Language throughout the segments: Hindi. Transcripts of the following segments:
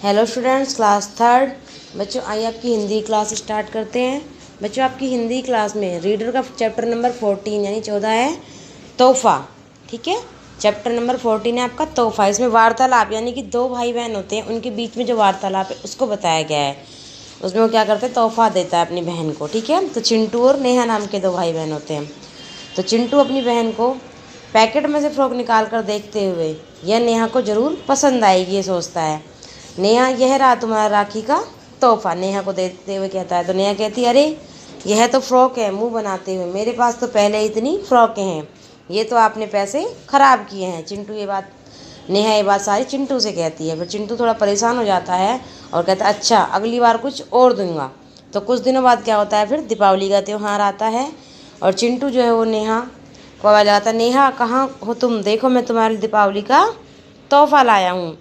Hello students, class third. बच्चों आइए आपकी हिंदी क्लास स्टार्ट करते हैं। बच्चों आपकी हिंदी क्लास में रीडर का चैप्टर नंबर 14 यानी 14 है तोहफा। ठीक है, चैप्टर नंबर 14 है आपका तोहफा। इसमें वार्तालाप यानी कि दो भाई बहन होते हैं, उनके बीच में जो वार्तालाप है उसको बताया गया है। उसमें वो क्या करते हैं, तोहफा देता है अपनी बहन को। ठीक है, तो चिंटू और नेहा नाम के दो भाई बहन होते हैं। तो चिंटू अपनी बहन को पैकेट में से फ्रॉक निकाल कर देखते हुए यह नेहा को ज़रूर पसंद आएगी ये सोचता है। नेहा, यह रहा तुम्हारा राखी का तोहफा, नेहा को देते हुए कहता है। तो नेहा कहती है, अरे यह तो फ्रॉक है, मुंह बनाते हुए, मेरे पास तो पहले इतनी फ्रॉकें हैं, ये तो आपने पैसे खराब किए हैं। नेहा ये बात सारी चिंटू से कहती है। फिर चिंटू थोड़ा परेशान हो जाता है और कहता है, अच्छा अगली बार कुछ और दूंगा। तो कुछ दिनों बाद क्या होता है, फिर दीपावली का त्यौहार आता है और चिंटू जो है वो नेहा को आवाज़ लगाता है, नेहा कहाँ हो तुम, देखो मैं तुम्हारी दीपावली का तोहफा लाया हूँ।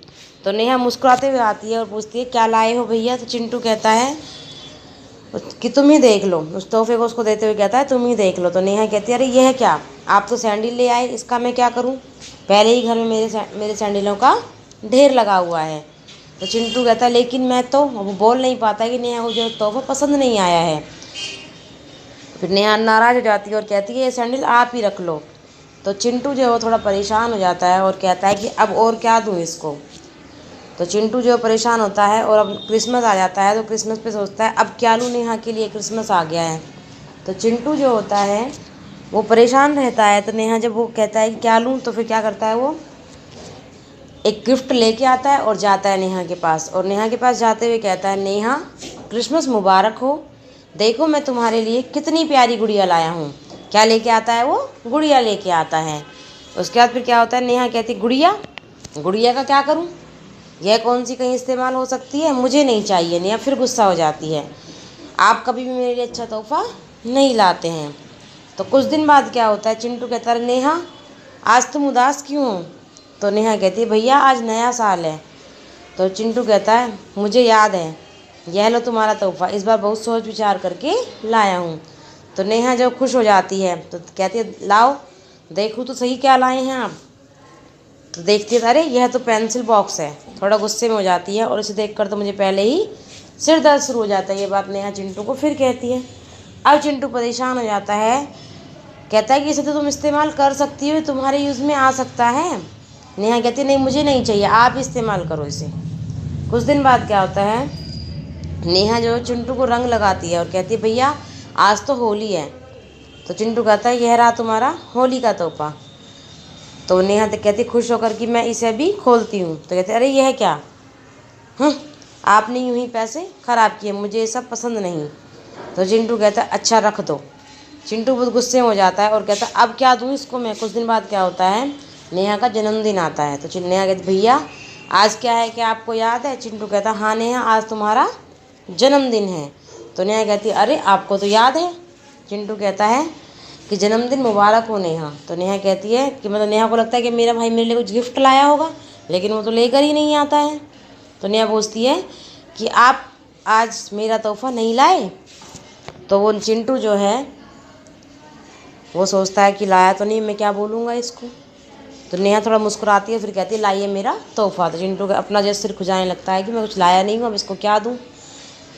तो नेहा मुस्कुराते हुए आती है और पूछती है, क्या लाए हो भैया। तो चिंटू कहता है कि तुम ही देख लो। उस तोहफे को उसको देते हुए कहता है, तुम ही देख लो। तो नेहा कहती है, अरे यह क्या, आप तो सैंडल ले आए, इसका मैं क्या करूं, पहले ही घर में मेरे सैंडलों का ढेर लगा हुआ है। तो चिंटू कहता है, लेकिन मैं तो, वो बोल नहीं पाता कि नेहा को जो तोहफा पसंद नहीं आया है। फिर नेहा नाराज हो जाती है और कहती है, ये सैंडल आप ही रख लो। तो चिंटू जो है वो थोड़ा परेशान हो जाता है और कहता है कि अब और क्या दूँ इसको। तो चिंटू जो परेशान होता है और अब क्रिसमस आ जाता है, तो क्रिसमस पे सोचता है अब क्या लूँ नेहा के लिए, क्रिसमस आ गया है। तो चिंटू जो होता है वो परेशान रहता है। तो नेहा जब वो कहता है कि क्या लूँ, तो फिर क्या करता है, वो एक गिफ्ट लेके आता है और जाता है नेहा के पास। और नेहा के पास जाते हुए कहता है, नेहा क्रिसमस मुबारक हो, देखो मैं तुम्हारे लिए कितनी प्यारी गुड़िया लाया हूँ। क्या लेके आता है वो, गुड़िया लेके आता है। उसके बाद फिर क्या होता है, नेहा कहती, गुड़िया, गुड़िया का क्या करूँ, यह कौन सी कहीं इस्तेमाल हो सकती है, मुझे नहीं चाहिए। नेहा फिर गुस्सा हो जाती है, आप कभी भी मेरे लिए अच्छा तोहफा नहीं लाते हैं। तो कुछ दिन बाद क्या होता है, चिंटू कहता है, नेहा आज तुम उदास क्यों हो। तो नेहा कहती है, भैया आज नया साल है। तो चिंटू कहता है, मुझे याद है, यह लो तुम्हारा तोहफा, इस बार बहुत सोच विचार करके लाया हूँ। तो नेहा जब खुश हो जाती है तो कहती है, लाओ देखूँ तो सही क्या लाए हैं आप। तो देखती है, अरे यह तो पेंसिल बॉक्स है। थोड़ा गुस्से में हो जाती है और इसे देखकर तो मुझे पहले ही सिर दर्द शुरू हो जाता है। ये बात नेहा चिंटू को फिर कहती है। अब चिंटू परेशान हो जाता है, कहता है कि इसे तो तुम इस्तेमाल कर सकती हो, तुम्हारे यूज़ में आ सकता है। नेहा कहती है, नहीं मुझे नहीं चाहिए, आप इस्तेमाल करो इसे। कुछ दिन बाद क्या होता है, नेहा जो चिंटू को रंग लगाती है और कहती है, भैया आज तो होली है। तो चिंटू कहता है, यह रहा तुम्हारा होली का तोहफा। तो नेहा तो कहती खुश होकर कि मैं इसे अभी खोलती हूँ। तो कहते, अरे यह क्या, आपने यूं ही पैसे खराब किए, मुझे ये सब पसंद नहीं। तो चिंटू कहता है, अच्छा रख दो। चिंटू बहुत गुस्से में हो जाता है और कहता है, अब क्या दूँ इसको मैं। कुछ दिन बाद क्या होता है, नेहा का जन्मदिन आता है। तो नेहा कहती, भैया आज क्या है, क्या आपको याद है। चिंटू कहता, हाँ नेहा आज तुम्हारा जन्मदिन है। तो नेहा कहती, अरे आपको तो याद है। चिंटू कहता है कि जन्मदिन मुबारक हो नेहा। तो नेहा कहती है कि मतलब नेहा को लगता है कि मेरा भाई मेरे लिए कुछ गिफ्ट लाया होगा, लेकिन वो तो लेकर ही नहीं आता है। तो नेहा पूछती है कि आप आज मेरा तोहफा नहीं लाए। तो वो चिंटू जो है वो सोचता है कि लाया तो नहीं, मैं क्या बोलूँगा इसको। तो नेहा थोड़ा मुस्कुराती है, फिर कहती है, लाइए मेरा तोहफा। तो चिंटू का अपना जैसे सिर खुजाने लगता है कि मैं कुछ लाया नहीं हूँ, अब इसको क्या दूँ।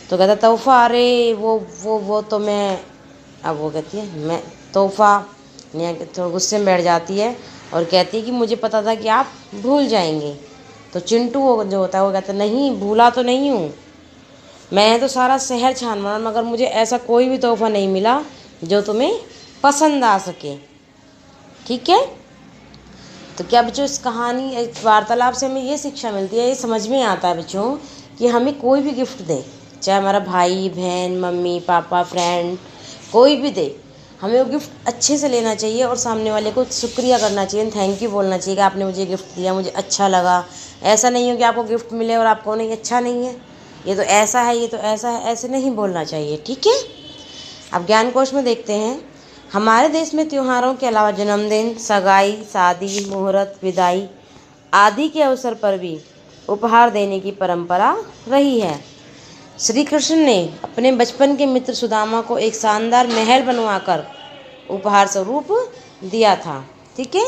तो कहता तोहफा, अरे वो तो मैं, अब वो कहती है मैं तोहफा। नेहा थोड़ा गुस्से में बैठ जाती है और कहती है कि मुझे पता था कि आप भूल जाएंगे। तो चिंटू वो जो होता है वो कहता है, नहीं भूला तो नहीं हूँ, मैं तो सारा शहर छान मारा मगर मुझे ऐसा कोई भी तोहफा नहीं मिला जो तुम्हें पसंद आ सके। ठीक है, तो क्या बच्चों इस कहानी, इस वार्तालाप से हमें ये शिक्षा मिलती है, ये समझ में आता है बच्चों कि हमें कोई भी गिफ्ट दे, चाहे हमारा भाई बहन मम्मी पापा फ्रेंड कोई भी दे, हमें वो गिफ्ट अच्छे से लेना चाहिए और सामने वाले को शुक्रिया करना चाहिए, थैंक यू बोलना चाहिए कि आपने मुझे गिफ्ट दिया, मुझे अच्छा लगा। ऐसा नहीं हो कि आपको गिफ्ट मिले और आपको नहीं, अच्छा नहीं है, ये तो ऐसा है, ये तो ऐसा है, ऐसे नहीं बोलना चाहिए। ठीक है, अब ज्ञान कोश में देखते हैं। हमारे देश में त्योहारों के अलावा जन्मदिन, सगाई, शादी, मुहूर्त, विदाई आदि के अवसर पर भी उपहार देने की परंपरा रही है। श्री कृष्ण ने अपने बचपन के मित्र सुदामा को एक शानदार महल बनवाकर उपहार स्वरूप दिया था। ठीक है,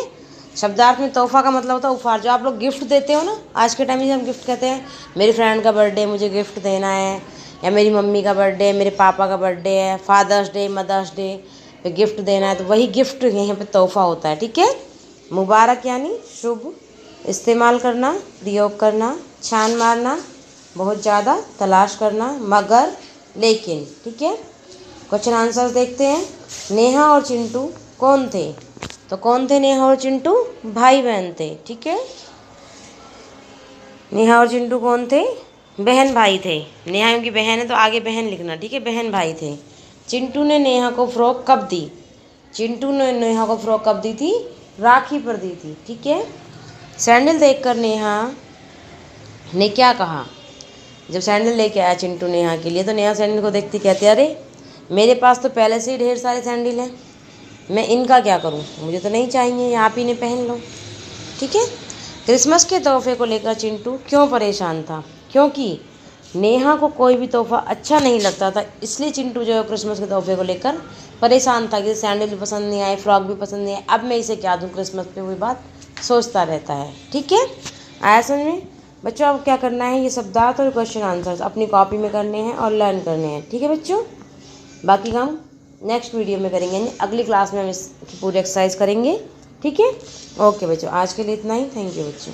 शब्दार्थ में तोहफा का मतलब होता है उपहार, जो आप लोग गिफ्ट देते हो ना, आज के टाइम में हम गिफ्ट कहते हैं, मेरी फ्रेंड का बर्थडे मुझे गिफ्ट देना है, या मेरी मम्मी का बर्थडे, मेरे पापा का बर्थडे है, फादर्स डे, मदर्स डे पे गिफ्ट देना है, तो वही गिफ्ट यहाँ पे तोहफा होता है। ठीक है। मुबारक यानी शुभ, इस्तेमाल करना, प्रयोग करना, छान मारना, बहुत ज़्यादा, तलाश करना, मगर, लेकिन। ठीक है। क्वेश्चन आंसर देखते हैं। नेहा और चिंटू कौन थे? तो कौन थे नेहा और चिंटू? भाई बहन थे। ठीक है। नेहा और चिंटू कौन थे? बहन भाई थे। नेहा उनकी बहन है तो आगे बहन लिखना। ठीक है। बहन भाई थे। चिंटू ने नेहा को फ्रॉक कब दी? चिंटू ने नेहा को फ्रॉक कब दी थी? राखी पर दी थी। ठीक है। सैंडल देखकर नेहा ने क्या कहा? जब सैंडल लेके आया चिंटू नेहा के लिए, तो नेहा सैंडल को देखती कहती, अरे मेरे पास तो पहले से ही ढेर सारे सैंडल हैं, मैं इनका क्या करूं, मुझे तो नहीं चाहिए, ये आप ही ने पहन लो। ठीक है। क्रिसमस के तोहफे को लेकर चिंटू क्यों परेशान था? क्योंकि नेहा को कोई भी तोहफा अच्छा नहीं लगता था, इसलिए चिंटू जो है क्रिसमस के तोहफे को लेकर परेशान था कि सैंडल भी पसंद नहीं आए, फ्रॉक भी पसंद नहीं आए, अब मैं इसे क्या दूँ क्रिसमस पे, वही बात सोचता रहता है। ठीक है। आया समझ में? बच्चों अब क्या करना है, ये शब्दार्थ और क्वेश्चन आंसर्स अपनी कॉपी में करने हैं और लर्न करने हैं। ठीक है बच्चों। बाकी काम नेक्स्ट वीडियो में करेंगे, यानी अगली क्लास में हम इसकी पूरी एक्सरसाइज करेंगे। ठीक है। ओके बच्चों, आज के लिए इतना ही। थैंक यू बच्चों।